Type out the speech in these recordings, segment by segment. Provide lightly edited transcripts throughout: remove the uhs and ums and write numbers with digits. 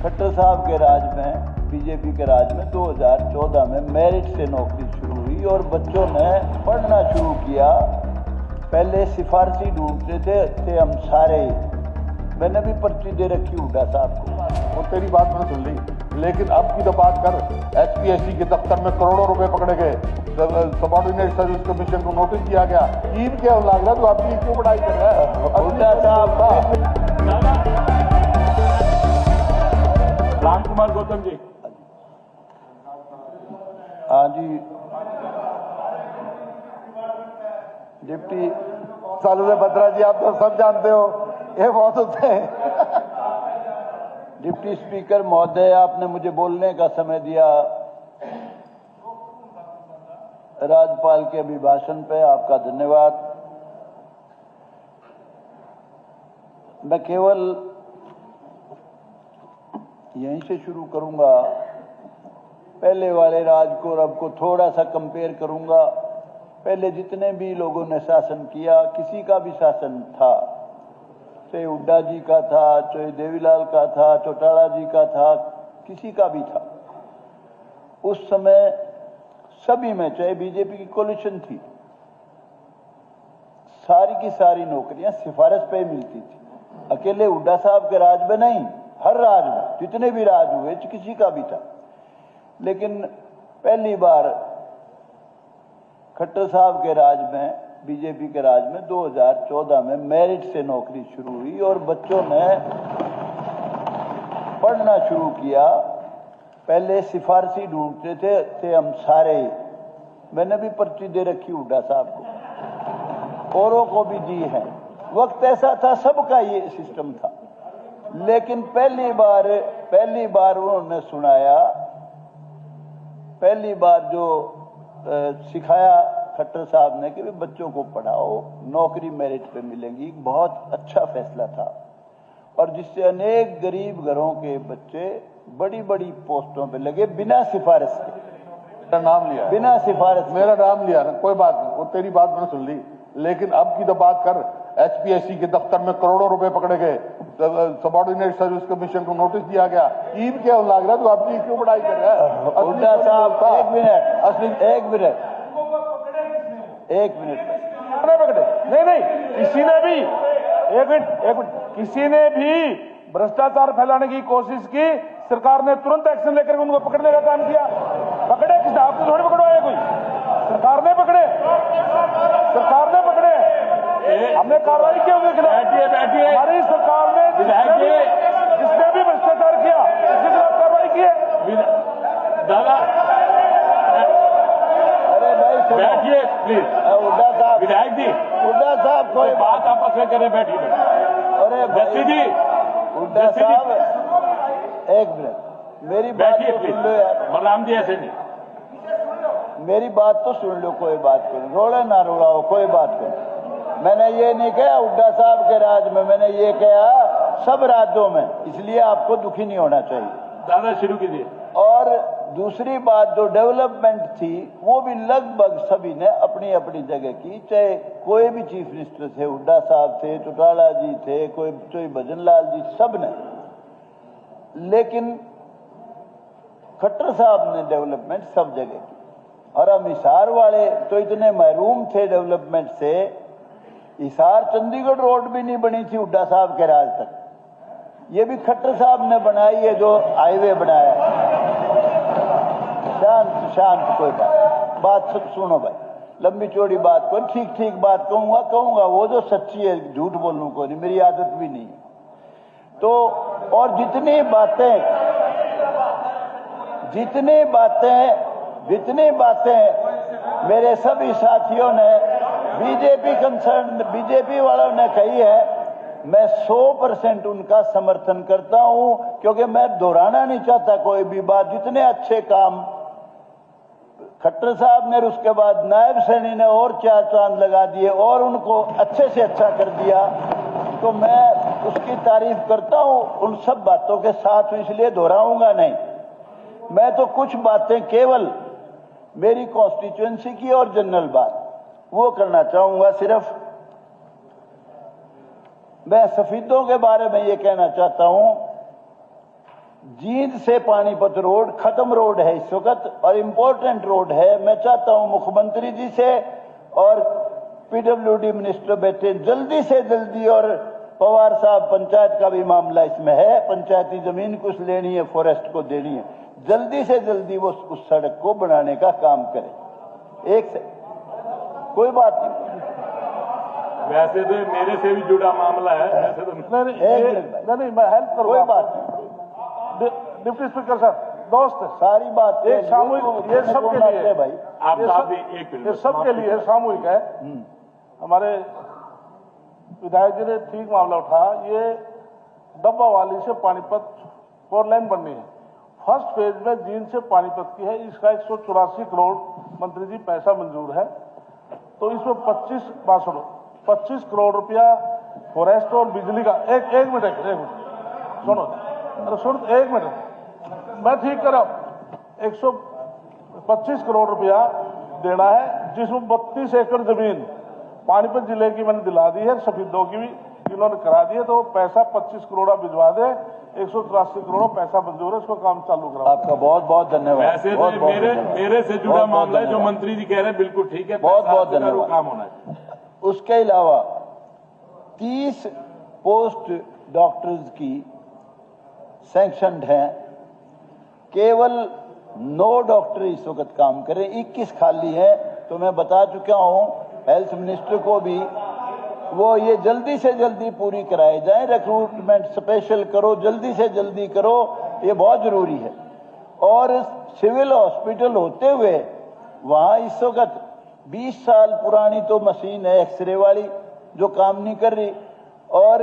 खट्टर साहब के राज में, बीजेपी के राज में 2014 में मेरिट से नौकरी शुरू हुई और बच्चों ने पढ़ना शुरू किया। पहले सिफारशी ढूंढते थे हम सारे। मैंने भी पर्ची दे रखी हुड्डा साहब को। और तेरी बात मैंने सुन ली, लेकिन अब की तो बात कर। HPSC के दफ्तर में करोड़ों रुपए पकड़े गए, सबऑर्डिनेट सर्विस कमीशन को नोटिस दिया गया। ईद क्या लग रहा है, तू अपनी क्यों पढ़ाई कर रहा है? हुड्डा साहब राम कुमार गौतम जी। हाँ जी, डिप्टी सालू से बत्रा जी, आप तो सब जानते हो, ये बहुत होते हैं। डिप्टी स्पीकर महोदय, आपने मुझे बोलने का समय दिया। राज्यपाल के अभिभाषण पे आपका धन्यवाद। मैं केवल यहीं से शुरू करूंगा। पहले वाले राज को और अब को थोड़ा सा कंपेयर करूंगा। पहले जितने भी लोगों ने शासन किया, किसी का भी शासन था, चाहे हुड्डा जी का था, चाहे देवीलाल का था, चौटाला जी का था, किसी का भी था, उस समय सभी में, चाहे बीजेपी की कोलिशन थी, सारी की सारी नौकरियां सिफारिश पे मिलती थी। अकेले हुड्डा साहब के राज में नहीं, हर राज में, जितने भी राज हुए, किसी का भी था। लेकिन पहली बार खट्टर साहब के राज में, बीजेपी के राज में 2014 में मेरिट से नौकरी शुरू हुई और बच्चों ने पढ़ना शुरू किया। पहले सिफारशी ढूंढते थे हम सारे। मैंने भी पर्ची दे रखी हुड्डा साहब को, औरों को भी दी है। वक्त ऐसा था, सबका ये सिस्टम था। लेकिन पहली बार उन्होंने सुनाया, पहली बार जो सिखाया खट्टर साहब ने कि बच्चों को पढ़ाओ, नौकरी मेरिट पे मिलेगी। बहुत अच्छा फैसला था और जिससे अनेक गरीब घरों के बच्चे बड़ी बड़ी पोस्टों पे लगे बिना सिफारिश के। मेरा नाम लिया, बिना सिफारिश, मेरा नाम लिया ना, कोई बात नहीं, वो तेरी बात मैंने सुन ली। लेकिन अब की तो बात कर। HPSC के दफ्तर में करोड़ों रुपए पकड़े गए, सबऑर्डिनेट सर्विस कमीशन को नोटिस दिया गया। ईद क्या लग रहा है, तू अपनी क्यों पढ़ाई कर रहा है? हुड्डा साहब, एक मिनट, असली एक मिनट, एक मिनट पकड़े नहीं, किसी ने भी एक मिनट किसी ने भी भ्रष्टाचार फैलाने की कोशिश की, सरकार ने तुरंत एक्शन लेकर उनको पकड़ने का काम किया। पकड़े किसने? आपने थोड़ी पकड़वाया, कोई सरकार ने पकड़े, सरकार ने पकड़े, हमने कार्रवाई की उनके खिलाफ। हमारी सरकार ने जिसने भी भ्रष्टाचार किया उसके खिलाफ कार्रवाई की है। दादा बैठिए प्लीज। हुड्डा साहब, विधायक जी, हुड्डा साहब कोई बात आपस में करें, बैठिए। अरे जस्सी जी, हुड्डा साहब एक मिनट, मेरी बात बैठिए तो प्लीज। सुन लो यार, बलराम जी ऐसे नहीं, मेरी बात तो सुन लो, कोई बात करो, रोड़े ना रोड़ाओ, कोई बात करो। मैंने ये नहीं कहा हुड्डा साहब के राज में, मैंने ये कहा सब राज्यों में, इसलिए आपको दुखी नहीं होना चाहिए। दादा शुरू कीजिए। और दूसरी बात, जो डेवलपमेंट थी वो भी लगभग सभी ने अपनी अपनी जगह की, चाहे कोई भी चीफ मिनिस्टर थे, हुड्डा साहब थे, चौटाला जी थे, कोई भजन लाल जी, सब ने। लेकिन खट्टर साहब ने डेवलपमेंट सब जगह की। और हम हिसार वाले तो इतने महरूम थे डेवलपमेंट से, हिसार चंडीगढ़ रोड भी नहीं बनी थी हुड्डा साहब के राज तक। ये भी खट्टर साहब ने बनाई है, जो हाईवे बनाया। शांत कोई बात सुनो भाई, लंबी चौड़ी बात को, ठीक ठीक बात कहूंगा वो जो सच्ची है, झूठ बोलूं को नहीं, मेरी आदत भी नहीं है। तो और जितनी बातें मेरे सभी साथियों ने, बीजेपी वालों ने कही है, मैं 100% उनका समर्थन करता हूं, क्योंकि मैं दोहराना नहीं चाहता कोई भी बात। जितने अच्छे काम खट्टर साहब ने, उसके बाद नायब सैनी ने और 4 चांद लगा दिए और उनको अच्छे से अच्छा कर दिया, तो मैं उसकी तारीफ करता हूं। उन सब बातों के साथ इसलिए दोहराऊंगा नहीं। मैं तो कुछ बातें केवल मेरी कॉन्स्टिट्यूएंसी की और जनरल बात वो करना चाहूंगा। सिर्फ मैं सफीदों के बारे में ये कहना चाहता हूं जींद से पानीपत रोड खत्म रोड है इस वक्त और इम्पोर्टेंट रोड है। मैं चाहता हूं मुख्यमंत्री जी से और पीडब्ल्यूडी मिनिस्टर बैठे जल्दी से जल्दी, और पवार साहब पंचायत का भी मामला इसमें है, पंचायती जमीन कुछ लेनी है, फॉरेस्ट को देनी है, जल्दी से जल्दी वो उस सड़क को बनाने का काम करें। एक से कोई बात नहीं, वैसे तो मेरे से भी जुड़ा मामला है, वैसे तो नहीं मैं हेल्प करूंगा। कोई बात नहीं, डिप्टी स्पीकर सर दोस्त सारी बात एक सामूहिक, ये सबके लिए भाई, आप भी एक ये सबके लिए सामूहिक है। हमारे विधायक जी ने ठीक मामला उठाया। ये डब्बा वाली से पानीपत 4 लाइन बननी है। फर्स्ट फेज में जींद से पानीपत की है, इसका 184 करोड़ मंत्री जी पैसा मंजूर है। तो इसमें 25 करोड़ रुपया फॉरेस्ट और बिजली का। एक मिनट सुनो, अरे सुन, एक मिनट मैं ठीक कर रहा हूं। 125 करोड़ रुपया देना है, जिसमें 32 एकड़ जमीन पानीपत जिले की मैंने दिला दी है, सफेदों की भी इन्होंने करा दी है। तो पैसा 25 करोड़ भिजवा दे, 183 करोड़ पैसा मंजूर है, उसको काम चालू करा। आपका बहुत बहुत धन्यवाद। वैसे तो मेरे से जुड़ा मामला है, जो मंत्री जी कह रहे हैं बिल्कुल ठीक है, बहुत बहुत धन्यवाद। काम होना है। उसके अलावा 30 पोस्ट डॉक्टर्स की सैंक्शनड हैं, केवल 9 डॉक्टर इस वक्त काम करें, 21 खाली है। तो मैं बता चुका हूं हेल्थ मिनिस्टर को भी, वो ये जल्दी से जल्दी पूरी कराए जाए, रिक्रूटमेंट स्पेशल करो, जल्दी से जल्दी करो, ये बहुत जरूरी है। और सिविल हॉस्पिटल होते हुए वहां इस वक्त 20 साल पुरानी तो मशीन है एक्सरे वाली जो काम नहीं कर रही, और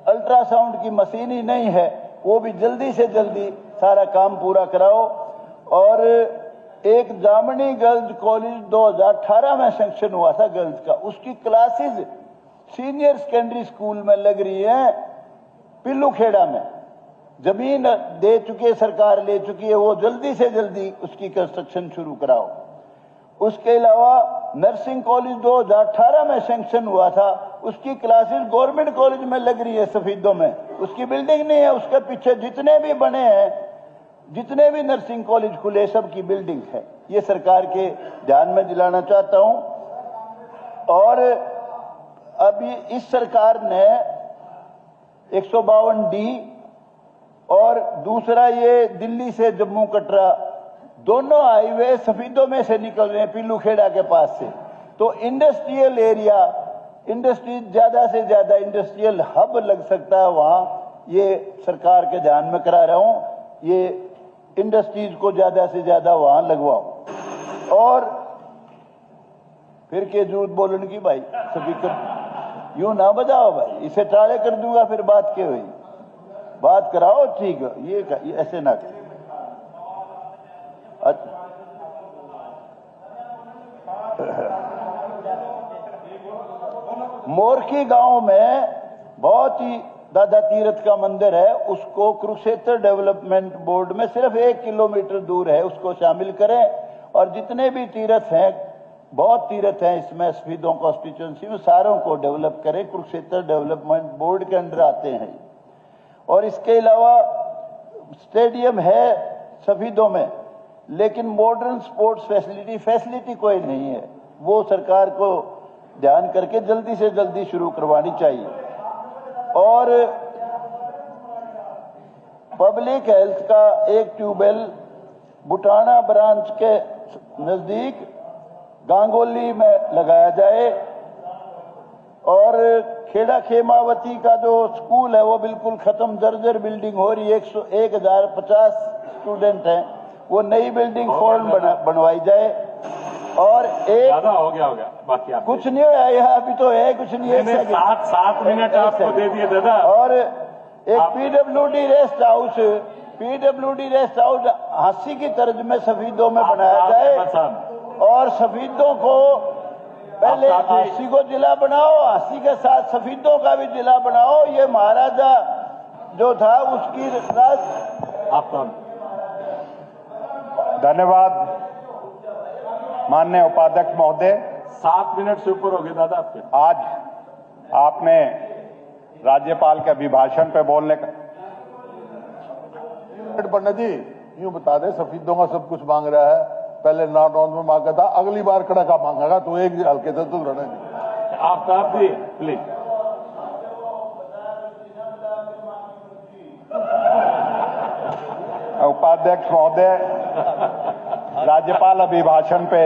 अल्ट्रासाउंड की मशीन ही नहीं है, वो भी जल्दी से जल्दी सारा काम पूरा कराओ। और एक जामनी गर्ल्स कॉलेज 2018 में सैंक्शन हुआ था गर्ल्स का, उसकी क्लासेस सीनियर सेकेंडरी स्कूल में लग रही है, पिल्लूखेड़ा में जमीन दे चुकी है, सरकार ले चुकी है, वो जल्दी से जल्दी उसकी कंस्ट्रक्शन शुरू कराओ। उसके अलावा नर्सिंग कॉलेज 2018 में सैंक्शन हुआ था, उसकी क्लासेस गवर्नमेंट कॉलेज में लग रही है सफीदों में, उसकी बिल्डिंग नहीं है, उसके पीछे जितने भी बने हैं, जितने भी नर्सिंग कॉलेज खुले, सब की बिल्डिंग है। ये सरकार के ध्यान में दिलाना चाहता हूं। और अभी इस सरकार ने 152D और दूसरा ये दिल्ली से जम्मू कटरा दोनों हाईवे सफीदों में से निकल रहे हैं, पिल्लूखेड़ा के पास से। तो इंडस्ट्रियल एरिया, इंडस्ट्री ज्यादा से ज्यादा इंडस्ट्रियल हब लग सकता है वहां, ये सरकार के ध्यान में करा रहा हूं। ये इंडस्ट्रीज को ज्यादा से ज्यादा वहां लगवाओ। और फिर के झूठ बोलने की भाई, स्पीकर यूं ना बजाओ भाई, इसे टाले कर दूंगा, फिर बात क्या हुई, बात कराओ, ठीक है, ये ऐसे ना कर। मोरकी गांव में बहुत ही दादा तीर्थ का मंदिर है, उसको कुरुक्षेत्र डेवलपमेंट बोर्ड में सिर्फ 1 किलोमीटर दूर है, उसको शामिल करें। और जितने भी तीर्थ हैं, बहुत तीर्थ हैं इसमें सफीदों कॉन्स्टिट्यूंसी में, सारों को डेवलप करें, कुरुक्षेत्र डेवलपमेंट बोर्ड के अंडर आते हैं। और इसके अलावा स्टेडियम है सफीदों में, लेकिन मॉडर्न स्पोर्ट्स फैसिलिटी कोई नहीं है, वो सरकार को ध्यान करके जल्दी से जल्दी शुरू करवानी चाहिए। और पब्लिक हेल्थ का एक ट्यूबवेल बुटाना ब्रांच के नजदीक गांगोली में लगाया जाए। और खेड़ा खेमावती का जो स्कूल है वो बिल्कुल खत्म, जर्जर बिल्डिंग हो रही है, 1050 स्टूडेंट हैं, वो नई बिल्डिंग फॉर्म बनवाई जाए। और एक हो गया बाकी आप कुछ नहीं है यहाँ, अभी तो है कुछ नहीं है, 7 मिनट आपको दे दिए दादा। और एक पीडब्ल्यूडी रेस्ट हाउस हांसी की तर्ज में सफीदों में बनाया जाए। और सफीदों को पहले हांसी को जिला बनाओ, हांसी के साथ सफीदों का भी जिला बनाओ। ये महाराजा जो था उसकी आपका धन्यवाद माननीय उपाध्यक्ष महोदय। 7 मिनट से ऊपर हो गए दादा आपके। आज आपने राज्यपाल के अभिभाषण पे बोलने का पंडित जी यूं बता दे, सफेदों का सब कुछ मांग रहा है, पहले नॉट ऑन में मांगा था, अगली बार कड़ा का मांगेगा तो एक हल्के से तो लड़े नहीं। आफ्ताब जी प्लीज। उपाध्यक्ष महोदय, राज्यपाल अभिभाषण पे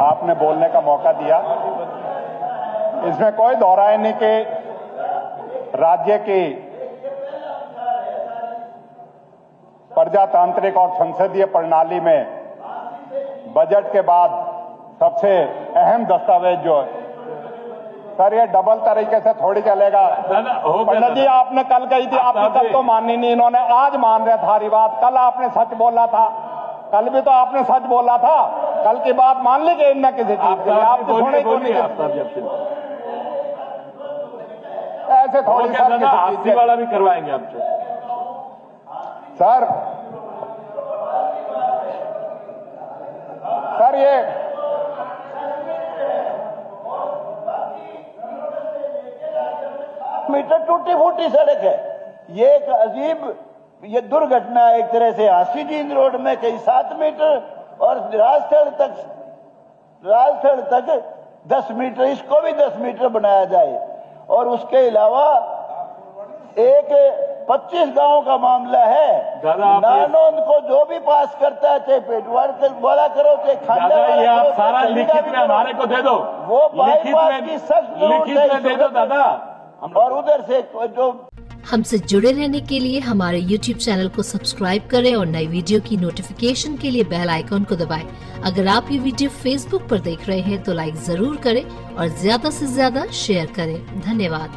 आपने बोलने का मौका दिया। इसमें कोई दोहराए नहीं कि राज्य की प्रजातांत्रिक और संसदीय प्रणाली में बजट के बाद सबसे अहम दस्तावेज जो है, सर ये डबल तरीके से थोड़ी चलेगा। पंडित जी आपने कल कही थी, आपने कल तो मानी नहीं, इन्होंने आज मान रहे सारी बात। कल आपने सच बोला था, कल भी तो आपने सच बोला था, कल की बात मान ली कि इनने किसी चीज के लिए आप थोड़ी को नहीं ऐसे थोड़ी आस्ती वाला भी करवाएंगे आपसे सर। सर ये मीटर टूटी फूटी सड़क है। ये एक अजीब ये दुर्घटना एक तरह से हासी जींद रोड में कहीं 7 मीटर और राजस्थल तक 10 मीटर, इसको भी 10 मीटर बनाया जाए। और उसके अलावा एक 25 गांव का मामला है। नानोंद को जो भी पास करता है, चाहे पेटवाड़ वाला करो, चाहे खांडा वाला ये आप करो, सारा लिखित में हमारे को दे दो, वो बाईपास की सख्त लिखित में दे दो दादा। और उधर से जो हमसे जुड़े रहने के लिए हमारे YouTube चैनल को सब्सक्राइब करें और नई वीडियो की नोटिफिकेशन के लिए बेल आइकॉन को दबाएं। अगर आप ये वीडियो Facebook पर देख रहे हैं तो लाइक जरूर करें और ज्यादा से ज्यादा शेयर करें। धन्यवाद।